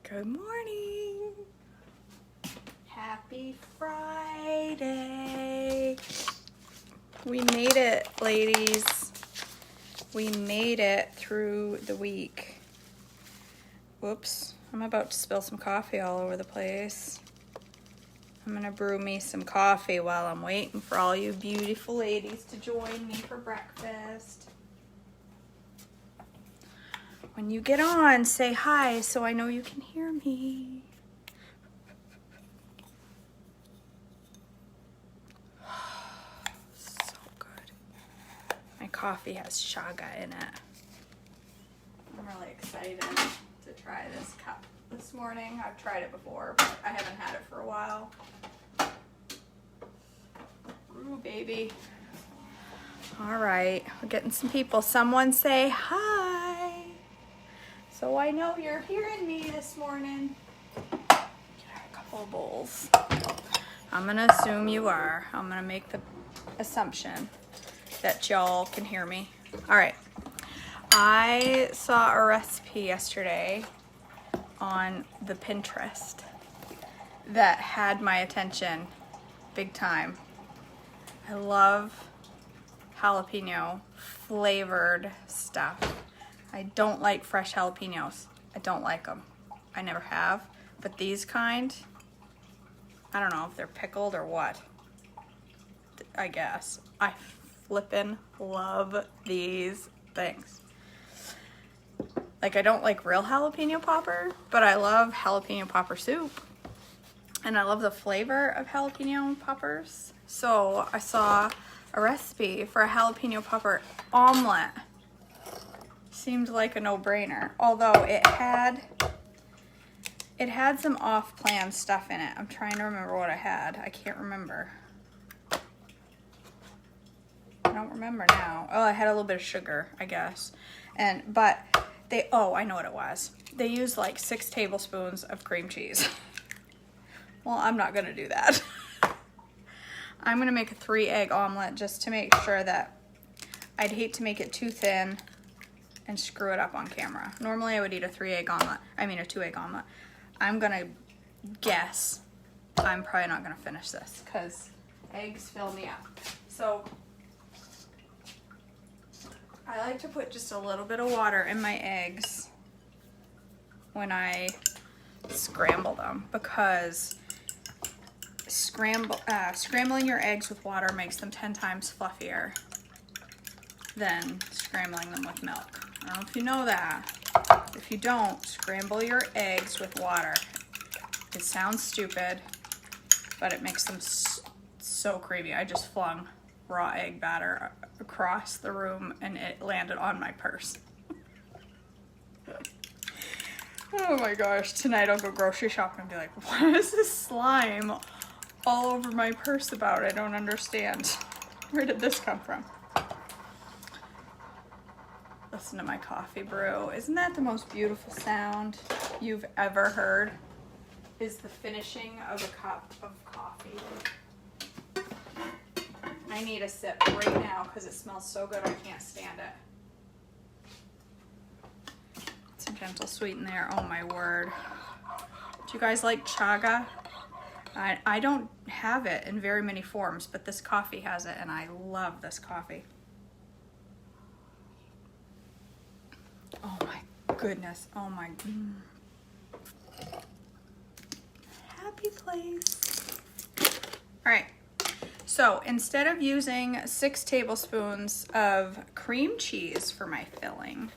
Good morning. Happy Friday. We made it, ladies. We made it through the week. Whoops, I'm about to spill some coffee all over the place. I'm gonna brew me some coffee while I'm waiting for all you beautiful ladies to join me for breakfast. When you get on, say hi so I know you can hear me. So good. My coffee has chaga in it. I'm really excited to try this cup this morning. I've tried it before, but I haven't had it for a while. Ooh, baby. All right, we're getting some people. Someone say hi. So I know you're hearing me this morning. Get a couple of bowls. I'm gonna assume you are. I'm gonna make the assumption that y'all can hear me. All right. I saw a recipe yesterday on the Pinterest that had my attention big time. I love jalapeno flavored stuff. I don't like fresh jalapenos. I don't like them. I never have. But these kind, I don't know if they're pickled or what. I guess. I flippin' love these things. Like, I don't like real jalapeno popper, but I love jalapeno popper soup. And I love the flavor of jalapeno poppers. So I saw a recipe for a jalapeno popper omelet. Seemed like a no-brainer, although it had some off-plan stuff in it. I'm trying to remember what I had. I can't remember. I don't remember now. Oh, I had a little bit of sugar, I guess. But I know what it was. They used like 6 tablespoons of cream cheese. Well, I'm not gonna do that. I'm gonna make a 3-egg omelet just to make sure that I'd hate to make it too thin and screw it up on camera. Normally I would eat a 2-egg omelet. I'm gonna guess I'm probably not gonna finish this because eggs fill me up. So I like to put just a little bit of water in my eggs when I scramble them because scrambling your eggs with water makes them 10 times fluffier than scrambling them with milk. I don't know if you know that. If you don't, scramble your eggs with water. It sounds stupid, but it makes them so creamy. I just flung raw egg batter across the room and it landed on my purse. Oh my gosh, tonight I'll go grocery shopping and be like, what is this slime all over my purse about? I don't understand. Where did this come from? Listen to my coffee brew. Isn't that the most beautiful sound you've ever heard? Is the finishing of a cup of coffee. I need a sip right now because it smells so good I can't stand it. Some gentle sweet in there. Oh my word. Do you guys like chaga? I don't have it in very many forms, but this coffee has it and I love this coffee. Oh my goodness. Oh my. Happy place. All right. So instead of using 6 tablespoons of cream cheese for my filling,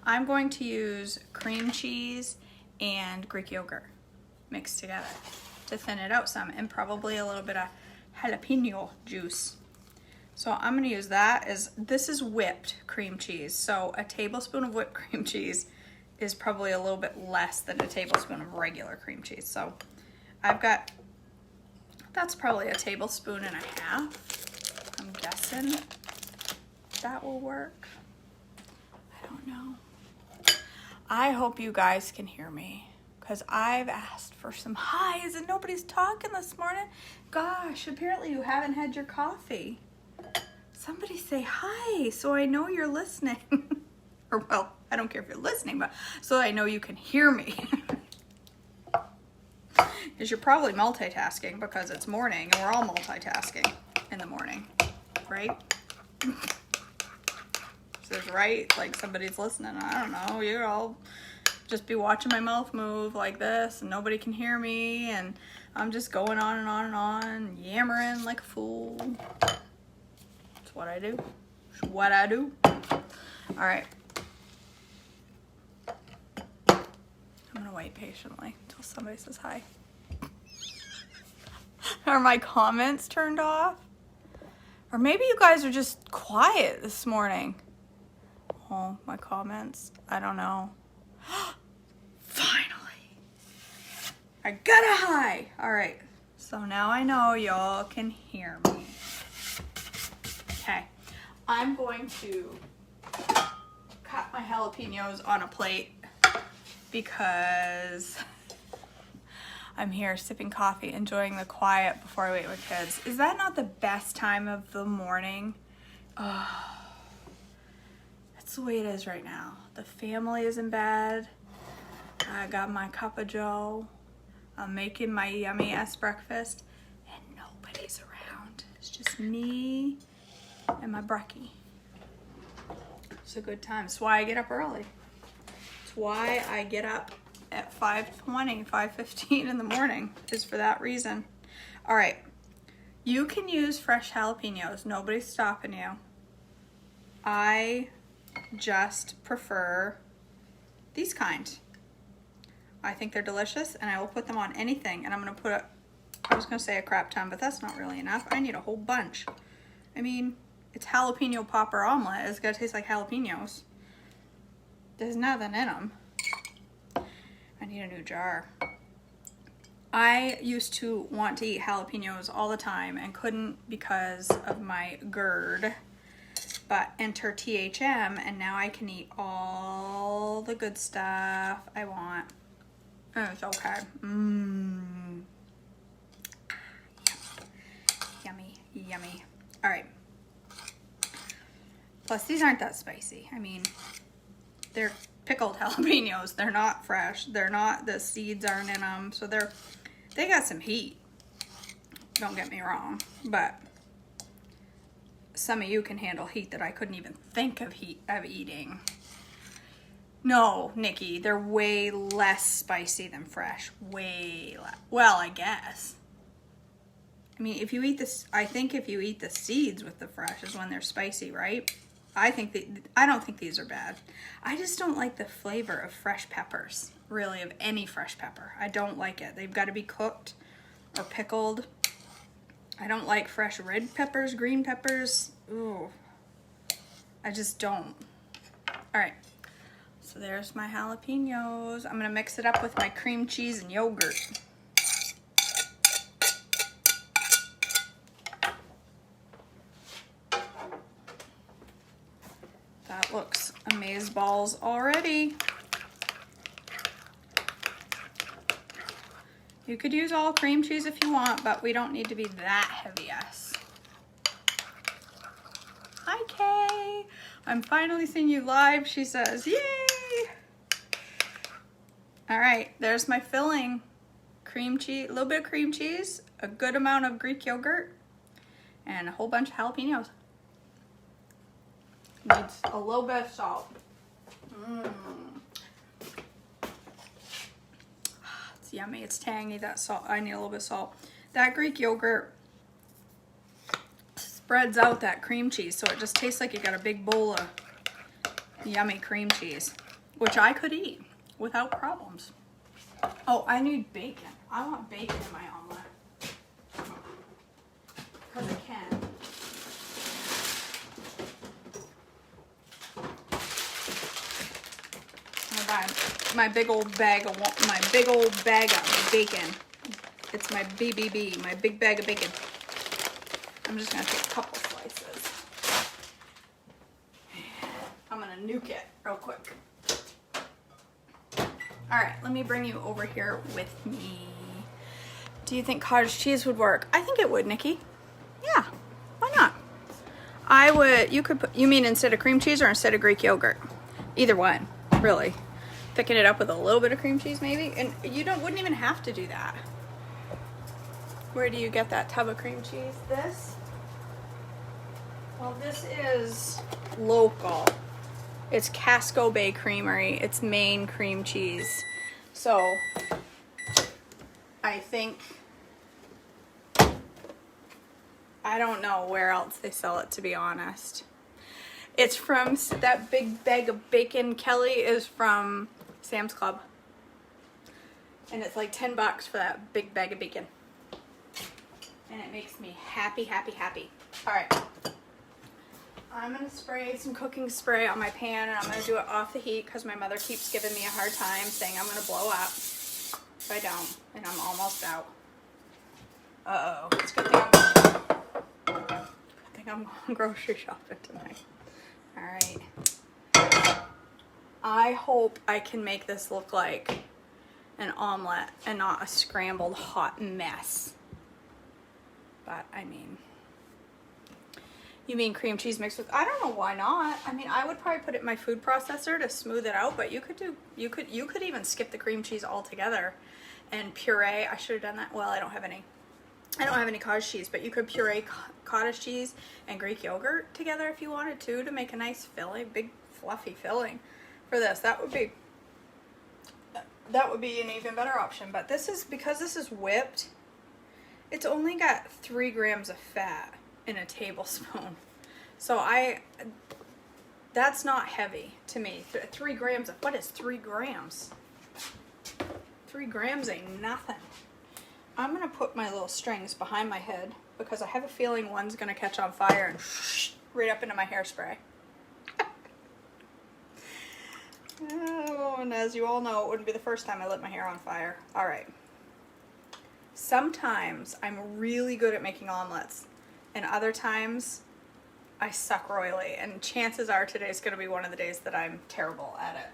I'm going to use cream cheese and Greek yogurt mixed together to thin it out some, and probably a little bit of jalapeno juice. So I'm gonna use that this is whipped cream cheese. So a tablespoon of whipped cream cheese is probably a little bit less than a tablespoon of regular cream cheese. So that's probably a tablespoon and a half. I'm guessing that will work. I don't know. I hope you guys can hear me because I've asked for some highs and nobody's talking this morning. Gosh, apparently you haven't had your coffee. Somebody say hi so I know you're listening. Or well, I don't care if you're listening, but so I know you can hear me. Because you're probably multitasking because it's morning and we're all multitasking in the morning, right? Says right, like somebody's listening. I don't know, you're all just be watching my mouth move like this and nobody can hear me and I'm just going on and on and on, yammering like a fool. That's what I do. That's what I do. All right. I'm gonna wait patiently until somebody says hi. Are my comments turned off? Or maybe you guys are just quiet this morning. Oh, my comments. I don't know. Finally. I got a hi. All right. So now I know y'all can hear me. Okay. I'm going to cut my jalapenos on a plate because I'm here sipping coffee, enjoying the quiet before I wait with kids. Is that not the best time of the morning? Oh, that's the way it is right now. The family is in bed. I got my cup of joe. I'm making my yummy ass breakfast and nobody's around. It's just me and my brekkie. It's a good time. It's why I get up early. It's why I get up at 5:20, 5:15 in the morning, is for that reason. All right, you can use fresh jalapenos. Nobody's stopping you. I just prefer these kind. I think they're delicious and I will put them on anything. And I'm gonna put I was gonna say a crap ton, but that's not really enough. I need a whole bunch. I mean, it's jalapeno popper omelet. It's gotta taste like jalapenos. There's nothing in them. I need a new jar. I used to want to eat jalapenos all the time and couldn't because of my GERD, but enter THM and now I can eat all the good stuff I want. And it's okay. Yummy, yummy. All right. Plus these aren't that spicy. I mean, they're pickled jalapenos. They're not fresh. They're not, the seeds aren't in them. So they got some heat. Don't get me wrong. But some of you can handle heat that I couldn't even think of eating. No, Nikki, they're way less spicy than fresh. Way less. Well, I guess. I mean, if you eat this, I think if you eat the seeds with the fresh is when they're spicy, right? I don't think these are bad. I just don't like the flavor of fresh peppers, really, of any fresh pepper. I don't like it. They've got to be cooked or pickled. I don't like fresh red peppers, green peppers. Ooh, I just don't. All right, so there's my jalapenos. I'm gonna mix it up with my cream cheese and yogurt. That looks amazeballs already. You could use all cream cheese if you want, but we don't need to be that heavy-ass. Hi, Kay. I'm finally seeing you live, she says. Yay! All right, there's my filling. Cream cheese, a little bit of cream cheese, a good amount of Greek yogurt, and a whole bunch of jalapenos. Needs a little bit of salt. It's yummy, it's tangy, that salt. I need a little bit of salt. That Greek yogurt spreads out that cream cheese, so it just tastes like you got a big bowl of yummy cream cheese, which I could eat without problems. Oh, I need bacon. I want bacon in my omelet. Because I can. My big old bag of bacon. It's my BBB, my big bag of bacon. I'm just gonna take a couple slices. I'm gonna nuke it real quick. All right, let me bring you over here with me. Do you think cottage cheese would work? I think it would, Nikki. Yeah, why not? I would. You could put. You mean instead of cream cheese or instead of Greek yogurt? Either one. really. Thicken it up with a little bit of cream cheese maybe. And you wouldn't even have to do that. Where do you get that tub of cream cheese? This? Well, this is local. It's Casco Bay Creamery. It's Maine cream cheese. So I think, I don't know where else they sell it, to be honest. It's from, that big bag of bacon, Kelly, is from Sam's Club. And it's like $10 for that big bag of bacon. And it makes me happy, happy, happy. All right. I'm gonna spray some cooking spray on my pan, and I'm gonna do it off the heat because my mother keeps giving me a hard time saying I'm gonna blow up if I don't, and I'm almost out. Uh-oh, it's a good thing I'm going grocery shopping tonight. All right. I hope I can make this look like an omelet and not a scrambled hot mess. But I mean, you mean cream cheese mixed with, I don't know why not. I mean, I would probably put it in my food processor to smooth it out, but you could even skip the cream cheese altogether and puree. I should have done that. Well, I don't have any cottage cheese, but you could puree cottage cheese and Greek yogurt together if you wanted to make a nice filling, big fluffy filling for this. That would be an even better option. But this is, because this is whipped, it's only got 3 grams of fat in a tablespoon. So that's not heavy to me. 3 grams of, what is 3 grams? 3 grams ain't nothing. I'm gonna put my little strings behind my head because I have a feeling one's gonna catch on fire and right up into my hairspray. Oh, and as you all know, it wouldn't be the first time I lit my hair on fire. All right. Sometimes I'm really good at making omelets, and other times I suck royally, and chances are today's going to be one of the days that I'm terrible at it.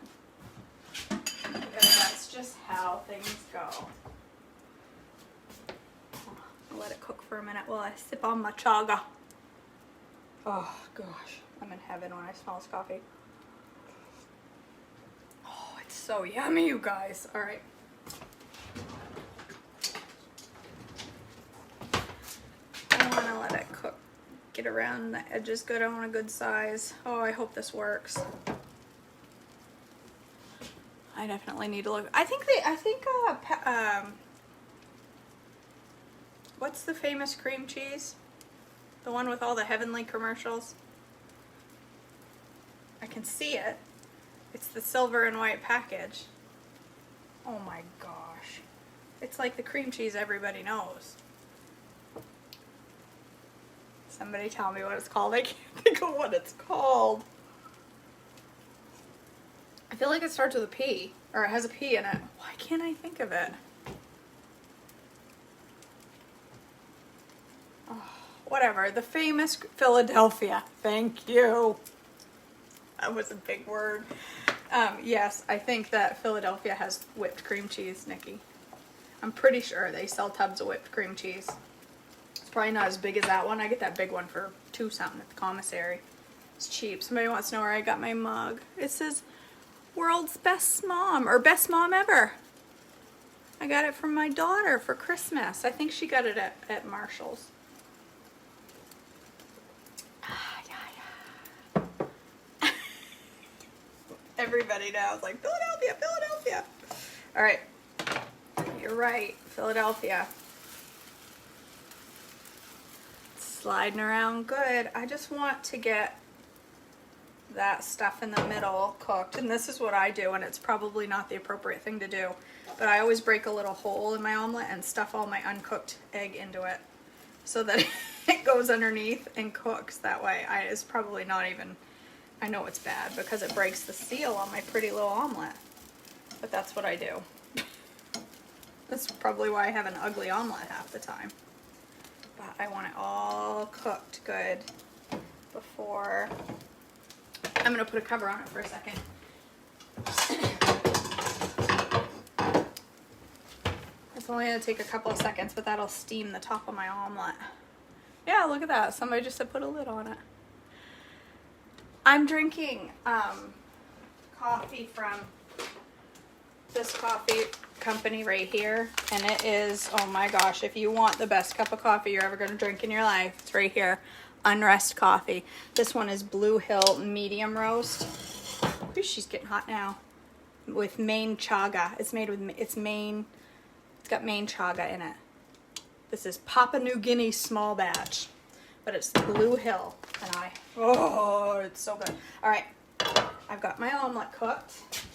Because that's just how things go. I'll let it cook for a minute while I sip on my chaga. Oh gosh, I'm in heaven when I smell this coffee. Oh, it's so yummy, you guys. All right. I want to let it cook, get around the edges good. I want a good size. Oh, I hope this works. I definitely need to look. What's the famous cream cheese? The one with all the Heavenly commercials? I can see it. It's the silver and white package. Oh my gosh. It's like the cream cheese everybody knows. Somebody tell me what it's called. I can't think of what it's called. I feel like it starts with a P, or it has a P in it. Why can't I think of it? Oh, whatever. The famous Philadelphia. Thank you. That was a big word. Yes, I think that Philadelphia has whipped cream cheese, Nikki. I'm pretty sure they sell tubs of whipped cream cheese. It's probably not as big as that one. I get that big one for $2 something at the commissary. It's cheap. Somebody wants to know where I got my mug. It says world's best mom, or best mom ever. I got it from my daughter for Christmas. I think she got it at Marshall's. Everybody now is like, Philadelphia, Philadelphia. All right, you're right, Philadelphia. Sliding around good. I just want to get that stuff in the middle cooked, and this is what I do, and it's probably not the appropriate thing to do, but I always break a little hole in my omelet and stuff all my uncooked egg into it so that it goes underneath and cooks that way. It's probably not even, I know it's bad because it breaks the seal on my pretty little omelet, but that's what I do. That's probably why I have an ugly omelet half the time. But I want it all cooked good before. I'm going to put a cover on it for a second. It's only going to take a couple of seconds, but that'll steam the top of my omelet. Yeah, look at that. Somebody just said put a lid on it. I'm drinking coffee from this coffee company right here, and it is, oh my gosh, if you want the best cup of coffee you're ever going to drink in your life, it's right here. Unrest coffee. This one is Blue Hill medium roast. Ooh, she's getting hot now. With Maine chaga. It's made with, it's got Maine chaga in it. This is Papua New Guinea small batch, but it's Blue Hill, and oh, it's so good. All right, I've got my omelet cooked.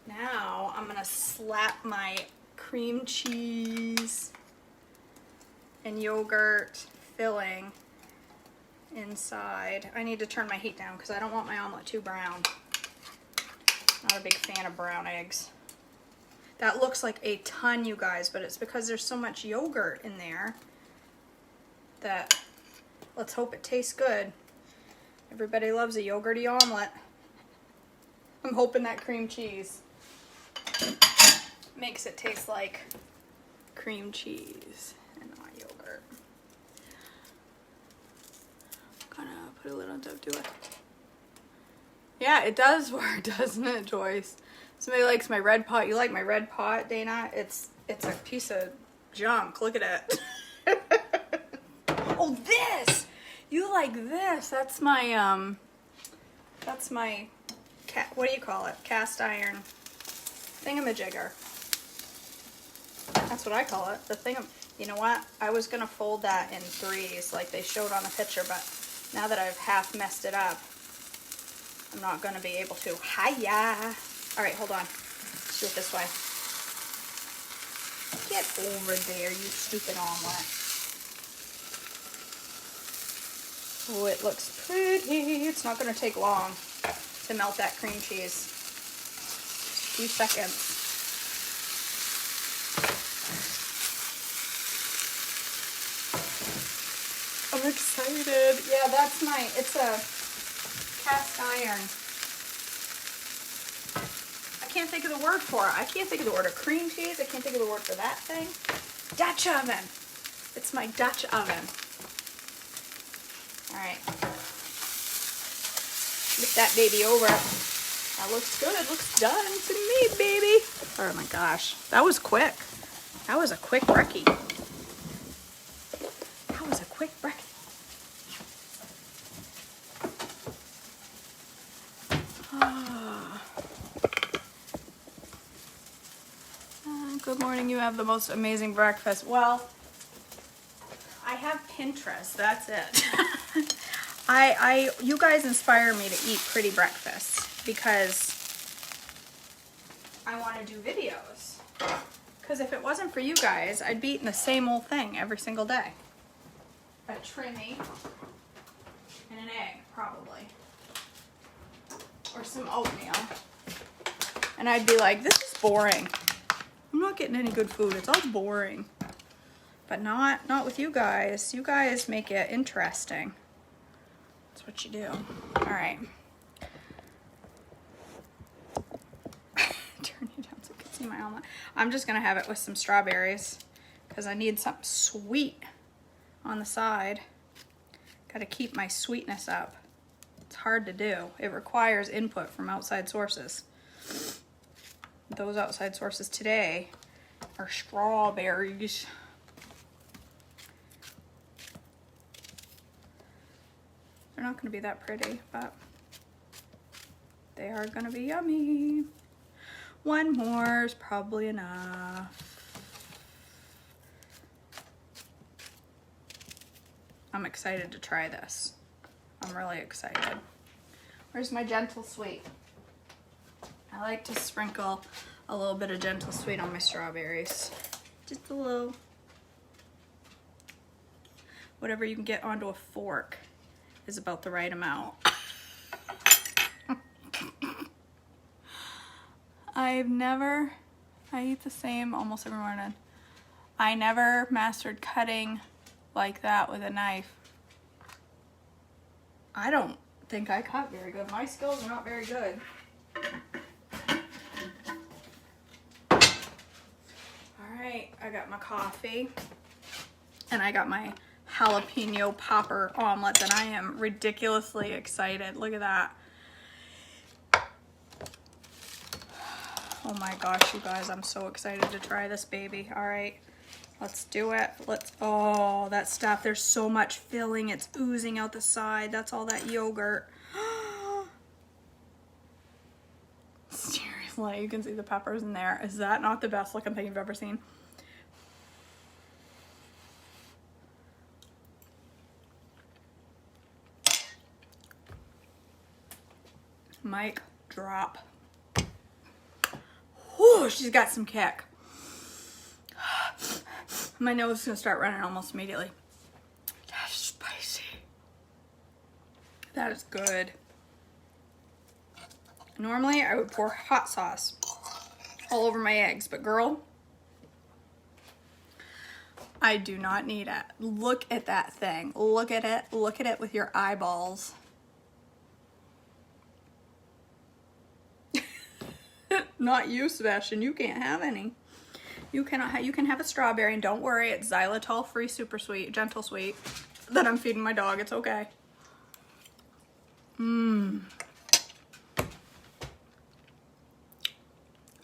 Now I'm gonna slap my cream cheese and yogurt filling inside. I need to turn my heat down because I don't want my omelet too brown. Not a big fan of brown eggs. That looks like a ton, you guys, but it's because there's so much yogurt in there that, let's hope it tastes good. Everybody loves a yogurty omelet. I'm hoping that cream cheese makes it taste like cream cheese and not yogurt. I'm gonna put a lid on top to it. Yeah, it does work, doesn't it, Joyce? Somebody likes my red pot. You like my red pot, Dana? It's a piece of junk. Look at it. Oh, this! You like this? That's my what do you call it? Cast iron thingamajigger. That's what I call it. The thingam. You know what? I was gonna fold that in threes like they showed on the picture, but now that I've half messed it up, I'm not gonna be able to. Hiya! All right, hold on. Let's do it this way. Get over there, you stupid omelet. Oh, it looks pretty. It's not gonna take long to melt that cream cheese. Just a few seconds. I'm excited. Yeah, that's it's a cast iron. I can't think of the word for it. I can't think of the word of cream cheese. I can't think of the word for that thing. Dutch oven. It's my Dutch oven. All right. Flip that baby over. That looks good. It looks done to me, baby. Oh my gosh. That was quick. That was a quick brekkie. That was a quick brekkie. Good morning. You have the most amazing breakfast. Well, I have Pinterest. That's it. You guys inspire me to eat pretty breakfasts because I want to do videos. Because if it wasn't for you guys, I'd be eating the same old thing every single day. A trimmy and an egg, probably. Or some oatmeal. And I'd be like, this is boring. I'm not getting any good food. It's all boring. But not with you guys. You guys make it interesting. That's what you do. All right. Turn it down so you can see my omelet. I'm just going to have it with some strawberries because I need something sweet on the side. Got to keep my sweetness up. It's hard to do. It requires input from outside sources. Those outside sources today are strawberries. They're not going to be that pretty, but they are going to be yummy. One more is probably enough. I'm excited to try this. I'm really excited. Where's my gentle sweet? I like to sprinkle a little bit of gentle sweet on my strawberries. Just a little. Whatever you can get onto a fork is about the right amount. I eat the same almost every morning. I never mastered cutting like that with a knife. I don't think I cut very good. My skills are not very good. Alright, I got my coffee and I got my Jalapeño Popper Omelet and I am ridiculously excited. Look at that. Oh my gosh, you guys, I'm so excited to try this baby. All right, let's do it. Oh, that stuff, there's so much filling. It's oozing out the side. That's all that yogurt. Seriously, you can see the peppers in there. Is that not the best looking thing you've ever seen? Mic drop. Whew, she's got some kick. My nose is gonna start running almost immediately. That's spicy. That is good. Normally I would pour hot sauce all over my eggs, but girl, I do not need it. Look at that thing. Look at it. Look at it with your eyeballs. Not you, Sebastian. You can't have any. You cannot. You can have a strawberry, and don't worry, it's xylitol-free, super sweet, gentle sweet that I'm feeding my dog. It's okay. Mmm.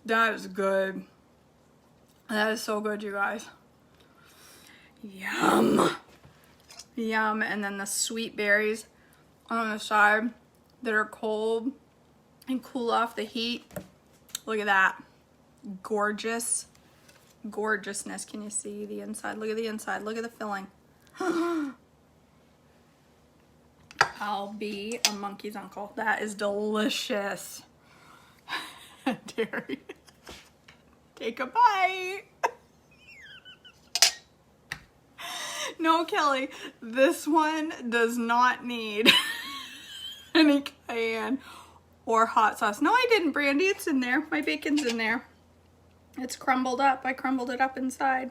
That is good. That is so good, you guys. Yum. Yum. And then the sweet berries on the side that are cold and cool off the heat. Look at that. Gorgeous. Gorgeousness. Can you see the inside? Look at the inside. Look at the filling. I'll be a monkey's uncle. That is delicious. Terry, take a bite. No, Kelly, this one does not need any cayenne or hot sauce. No, I didn't, Brandy. It's in there. My bacon's in there. It's crumbled up. I crumbled it up inside.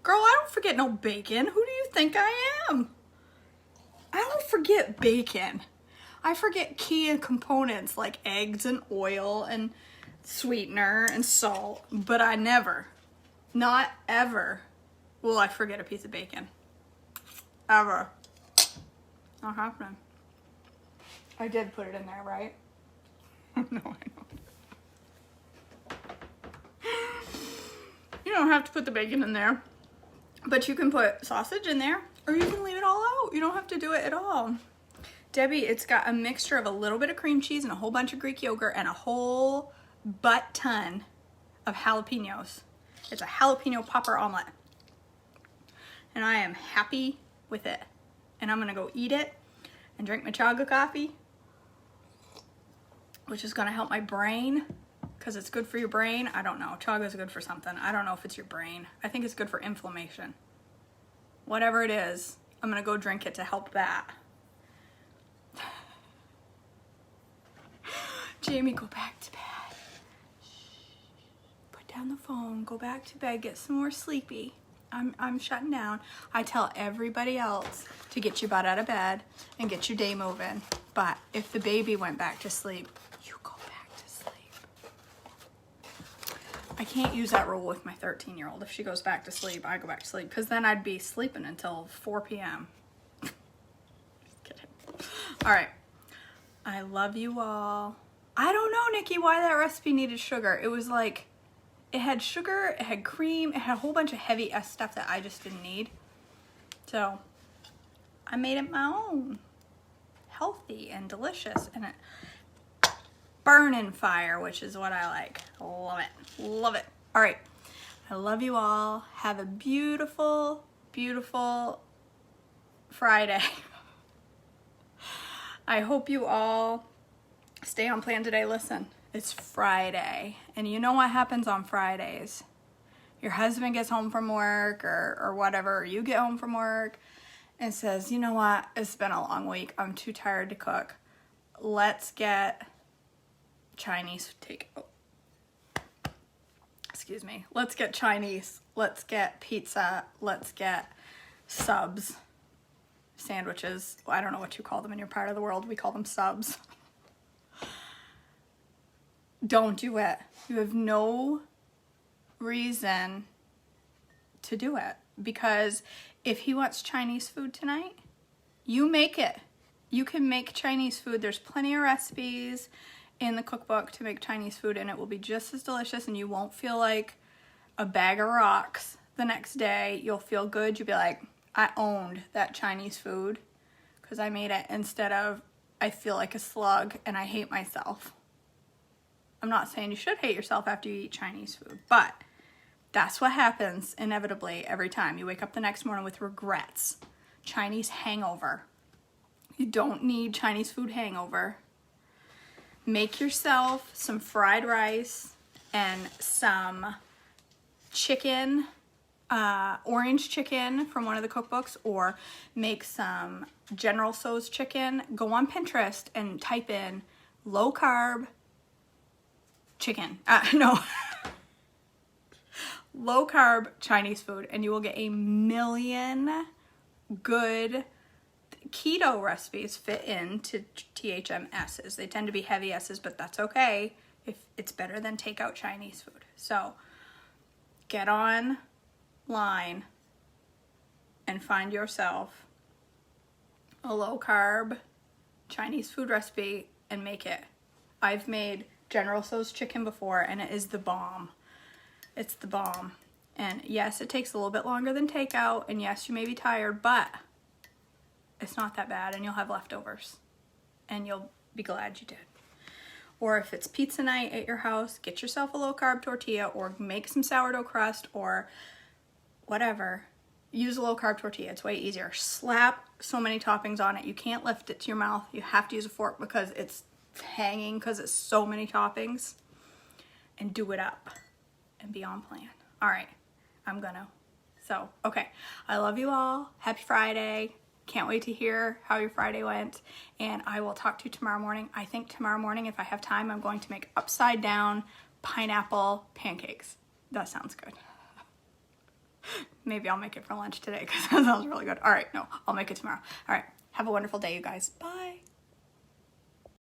Girl, I don't forget no bacon. Who do you think I am? I don't forget bacon. I forget key components like eggs and oil and sweetener and salt, but I never, not ever, will I forget a piece of bacon. Ever. Not happening. I did put it in there, right? No, I know. You don't have to put the bacon in there, but you can put sausage in there, or you can leave it all out. You don't have to do it at all. Debbie, it's got a mixture of a little bit of cream cheese and a whole bunch of Greek yogurt and a whole butt-ton of jalapeños. It's a jalapeno popper omelet. And I am happy with it. And I'm gonna go eat it and drink my chaga coffee, which is gonna help my brain, because it's good for your brain. I don't know, chaga is good for something. I don't know if it's your brain. I think it's good for inflammation. Whatever it is, I'm gonna go drink it to help that. Jamie, go back to bed. Put down the phone, go back to bed, get some more sleepy. I'm shutting down. I tell everybody else to get your butt out of bed and get your day moving. But if the baby went back to sleep, you go back to sleep. I can't use that rule with my 13-year-old. If she goes back to sleep, I go back to sleep, because then I'd be sleeping until 4 p.m. Just kidding. All right. I love you all. I don't know, Nikki, why that recipe needed sugar. It was like, it had sugar, it had cream, it had a whole bunch of heavy stuff that I just didn't need. So I made it my own. Healthy and delicious, and it burning fire, which is what I like. Love it. Love it. All right. I love you all. Have a beautiful, beautiful Friday. I hope you all stay on plan today. Listen, it's Friday, and you know what happens on Fridays. Your husband gets home from work or whatever, or you get home from work and says, you know what, it's been a long week. I'm too tired to cook. Let's get Chinese takeout. Excuse me. Let's get Chinese. Let's get pizza. Let's get subs. Sandwiches. I don't know what you call them in your part of the world. We call them subs. Don't do it. You have no reason to do it, because if he wants Chinese food tonight, you make it. You can make Chinese food. There's plenty of recipes in the cookbook to make Chinese food, and it will be just as delicious, and you won't feel like a bag of rocks the next day. You'll feel good. You'll be like, I owned that Chinese food because I made it, instead of I feel like a slug and I hate myself. I'm not saying you should hate yourself after you eat Chinese food, but that's what happens inevitably every time. You wake up the next morning with regrets. Chinese hangover. You don't need Chinese food hangover. Make yourself some fried rice and some chicken, orange chicken from one of the cookbooks, or make some General Tso's chicken. Go on Pinterest and type in low carb chicken. Low carb Chinese food, and you will get a million good keto recipes fit into THM S's. They tend to be heavy S's, but that's okay if it's better than takeout Chinese food. So get online and find yourself a low carb Chinese food recipe and make it. I've made General Tso's chicken before, and it is the bomb. It's the bomb. And yes, it takes a little bit longer than takeout, and yes, you may be tired, but it's not that bad, and you'll have leftovers, and you'll be glad you did. Or if it's pizza night at your house, get yourself a low-carb tortilla, or make some sourdough crust, or whatever. Use a low-carb tortilla. It's way easier. Slap so many toppings on it. You can't lift it to your mouth. You have to use a fork because it's hanging because it's so many toppings. And do it up and be on plan. All right, I'm gonna. So, okay. I love you all. Happy Friday. Can't wait to hear how your Friday went, and I will talk to you tomorrow morning. I think tomorrow morning, if I have time, I'm going to make upside down pineapple pancakes. That sounds good. Maybe I'll make it for lunch today because that sounds really good. All right, no, I'll make it tomorrow. All right, have a wonderful day, you guys. Bye.